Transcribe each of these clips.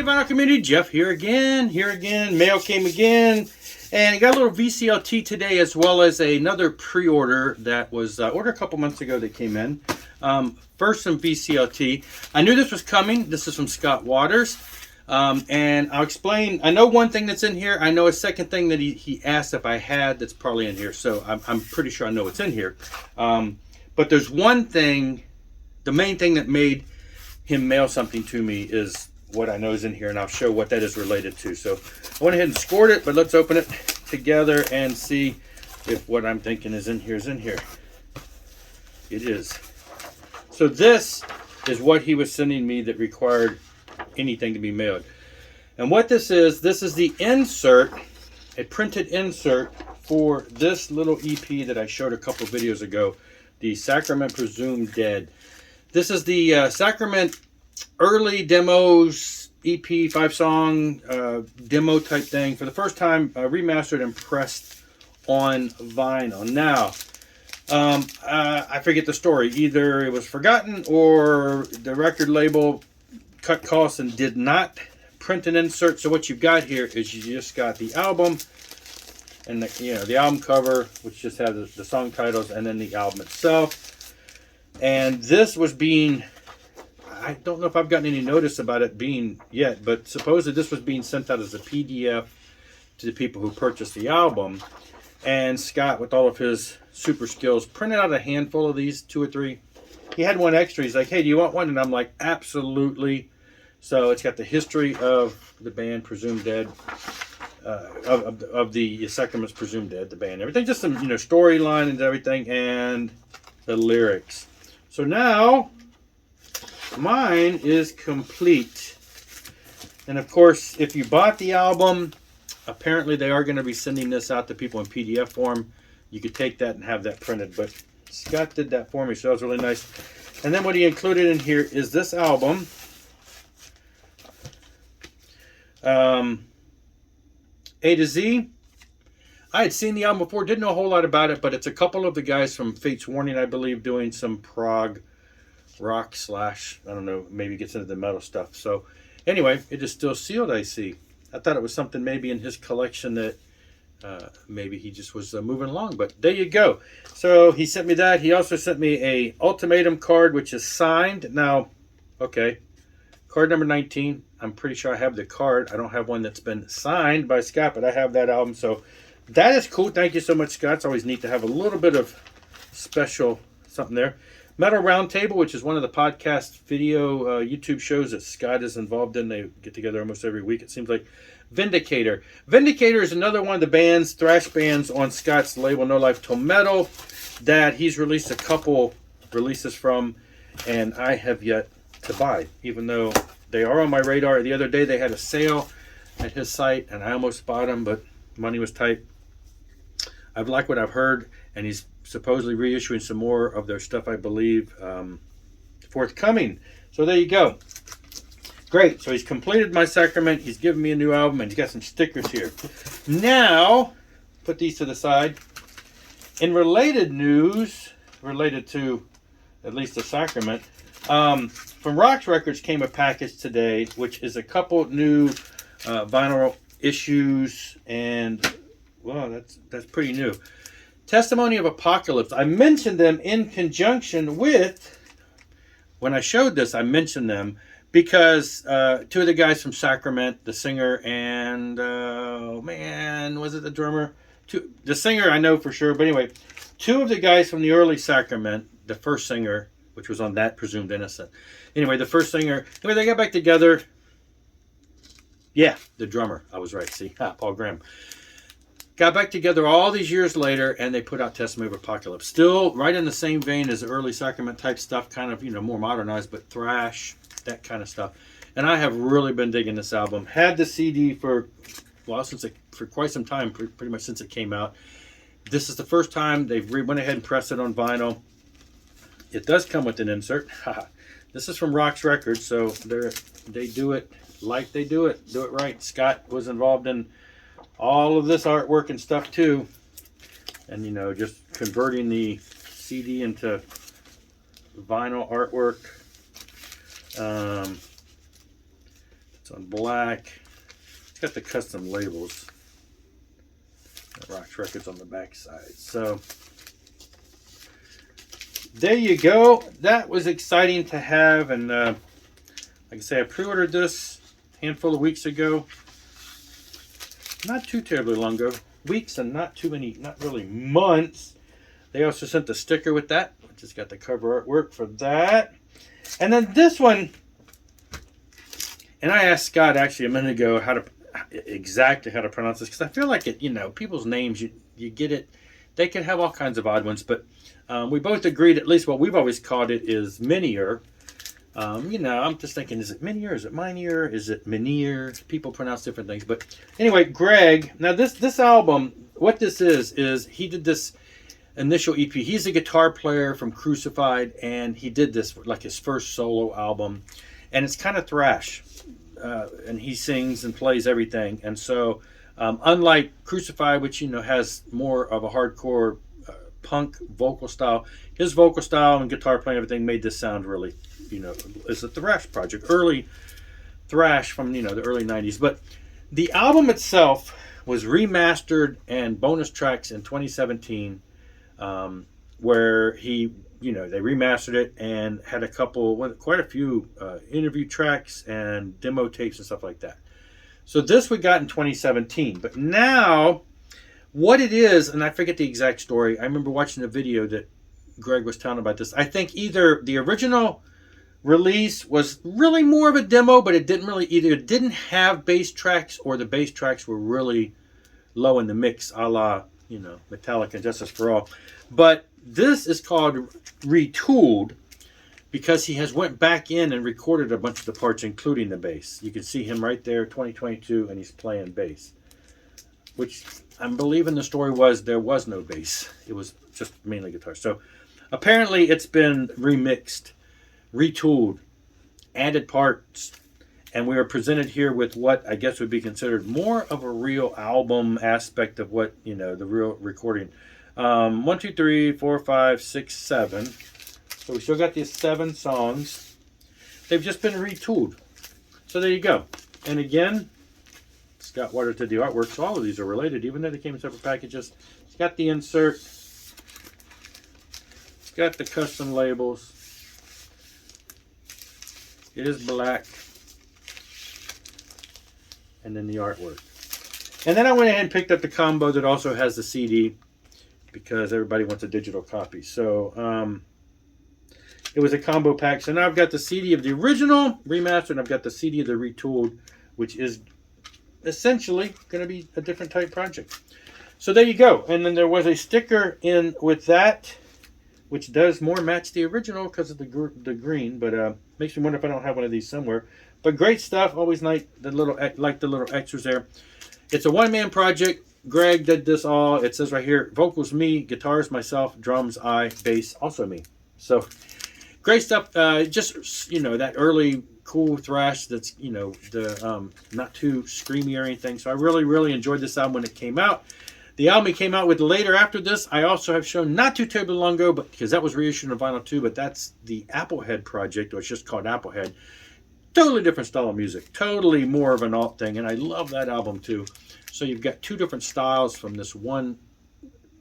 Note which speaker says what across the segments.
Speaker 1: vinyl community, Jeff here again. Mail came again, and I got a little VCLT today, as well as another pre-order that was ordered a couple months ago that came in. First, some VCLT. I knew this was coming. This is from Scott Waters, and I'll explain. I know one thing that's in here. I know a second thing that he asked if I had that's probably in here, so I'm pretty sure I know what's in here. But there's one thing, the main thing that made him mail something to me is what I know is in here, and I'll show what that is related to. So I went ahead and scored it, but let's open it together and see if what I'm thinking is in here is in here. It is. So this is what he was sending me that required anything to be mailed. And what this is the insert, a printed insert for this little EP that I showed a couple videos ago, the Sacrament Presumed Dead. This is the Sacrament early demos EP 5-song demo type thing, for the first time remastered and pressed on vinyl. Now I forget the story. Either it was forgotten or the record label cut costs and did not print an insert. So what you've got here is you just got the album and the album cover, which just has the song titles, and then the album itself. And this was being, I don't know if I've gotten any notice about it being yet, but supposedly this was being sent out as a PDF to the people who purchased the album. And Scott, with all of his super skills, printed out a handful of these, 2 or 3. He had one extra. He's like, hey, do you want one? And I'm like, absolutely. So it's got the history of the band Presumed Dead, of the Sacraments Presumed Dead, the band, everything, just some storyline and everything, and the lyrics. So now mine is complete. And of course, if you bought the album, apparently they are going to be sending this out to people in PDF form. You could take that and have that printed, but Scott did that for me, so that was really nice. And then what he included in here is this album. A to Z. I had seen the album before, didn't know a whole lot about it, but it's a couple of the guys from Fate's Warning, I believe, doing some prog rock / I don't know, maybe gets into the metal stuff. So anyway, it is still sealed, I see. I thought it was something maybe in his collection that maybe he just was moving along, but there you go. So he sent me that. He also sent me a ultimatum card, which is signed. Now, okay, card number 19. I'm pretty sure I have the card. I don't have one that's been signed by Scott, but I have that album. So that is cool. Thank you so much, Scott. It's always neat to have a little bit of special something there. Metal Roundtable, which is one of the podcast video YouTube shows that Scott is involved in. They get together almost every week, it seems like. Vindicator. Vindicator is another one of the bands, thrash bands on Scott's label, No Life Till Metal, that he's released a couple releases from, and I have yet to buy, even though they are on my radar. The other day they had a sale at his site, and I almost bought them, but money was tight. I've liked what I've heard, and he's supposedly reissuing some more of their stuff, I believe, forthcoming. So there you go. Great. So he's completed my Sacrament. He's given me a new album, and he's got some stickers here. Now, put these to the side. In related news, related to at least the Sacrament, from Rocks Records came a package today, which is a couple new vinyl issues, and well, that's pretty new. Testimony of Apocalypse. I mentioned them in conjunction with, when I showed this, I mentioned them because 2 of the guys from Sacrament, the singer and, oh man, was it the drummer? The singer I know for sure, but anyway, 2 of the guys from the early Sacrament, the first singer, which was on that Presumed Innocent. Anyway, the first singer, anyway, they got back together. Yeah, the drummer, I was right, see, Paul Graham. Got back together all these years later, and they put out Testimony of Apocalypse. Still right in the same vein as the early Sacrament type stuff, kind of, more modernized, but thrash, that kind of stuff. And I have really been digging this album. Had the CD for quite some time, pretty much since it came out. This is the first time they've went ahead and pressed it on vinyl. It does come with an insert. This is from Rocks Records, so they do it like they do it right. Scott was involved in all of this artwork and stuff too, and just converting the CD into vinyl artwork. It's on black. It's got the custom labels. Rocks Records on the back side. So there you go. That was exciting to have. And like I say, I pre-ordered this a handful of weeks ago. Not too terribly long ago. Weeks and not too many, not really months. They also sent the sticker with that. Just got the cover artwork for that. And then this one, and I asked Scott actually a minute ago exactly how to pronounce this, because I feel like it, you know, people's names, you get it, they can have all kinds of odd ones, but we both agreed, at least what we've always called it is Minier. You know, I'm just thinking, is it Minier? Is it Minier? Is it Minier? People pronounce different things. But anyway, Greg, now this album, what this is he did this initial EP. He's a guitar player from Crucified, and he did this like his first solo album, and it's kind of thrash, and he sings and plays everything. And so unlike Crucified, which, you know, has more of a hardcore punk vocal style, his vocal style and guitar playing, everything made this sound really, you know, it's a thrash project, early thrash from, you know, the early 90s. But the album itself was remastered and bonus tracks in 2017, where he, you know, they remastered it and had quite a few interview tracks and demo tapes and stuff like that. So this we got in 2017. But now, what it is, and I forget the exact story. I remember watching a video that Greg was telling about this. I think either the original release was really more of a demo, but it didn't have bass tracks, or the bass tracks were really low in the mix, a la, you know, Metallica and Justice for All. But this is called Retooled, because he has went back in and recorded a bunch of the parts, including the bass. You can see him right there, 2022, and he's playing bass, which I'm believing the story was there was no bass. It was just mainly guitar. So apparently it's been remixed, retooled, added parts, and we are presented here with what I guess would be considered more of a real album aspect of what, you know, the real recording. 1, 2, 3, 4, 5, 6, 7. So we still got these 7 songs. They've just been retooled. So there you go. And again, Scott Waters did the artwork, so all of these are related, even though they came in separate packages. It's got the insert. It's got the custom labels. It is black. And then the artwork. And then I went ahead and picked up the combo that also has the CD, because everybody wants a digital copy. So it was a combo pack. So now I've got the CD of the original remastered, and I've got the CD of the retooled, which is essentially going to be a different type project. So there you go. And then there was a sticker in with that, which does more match the original because of the green, but makes me wonder if I don't have one of these somewhere. But great stuff. Always like the little extras there. It's a one-man project. Greg did this all. It says right here, vocals me, guitars myself, drums I, bass also me. So great stuff. Just, you know, that early cool thrash that's, you know, the not too screamy or anything. So I really enjoyed this album when it came out. The album came out with later after this. I also have shown not too terribly long ago, but because that was reissued on vinyl too, but that's the Applehead project, or it's just called Applehead. Totally different style of music. Totally more of an alt thing, and I love that album too. So you've got 2 different styles from this one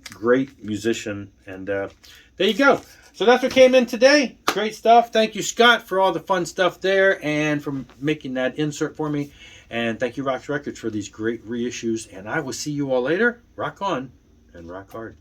Speaker 1: great musician, and there you go. So that's what came in today. Great stuff. Thank you, Scott, for all the fun stuff there and for making that insert for me. And thank you, Rocks Records, for these great reissues. And I will see you all later. Rock on and rock hard.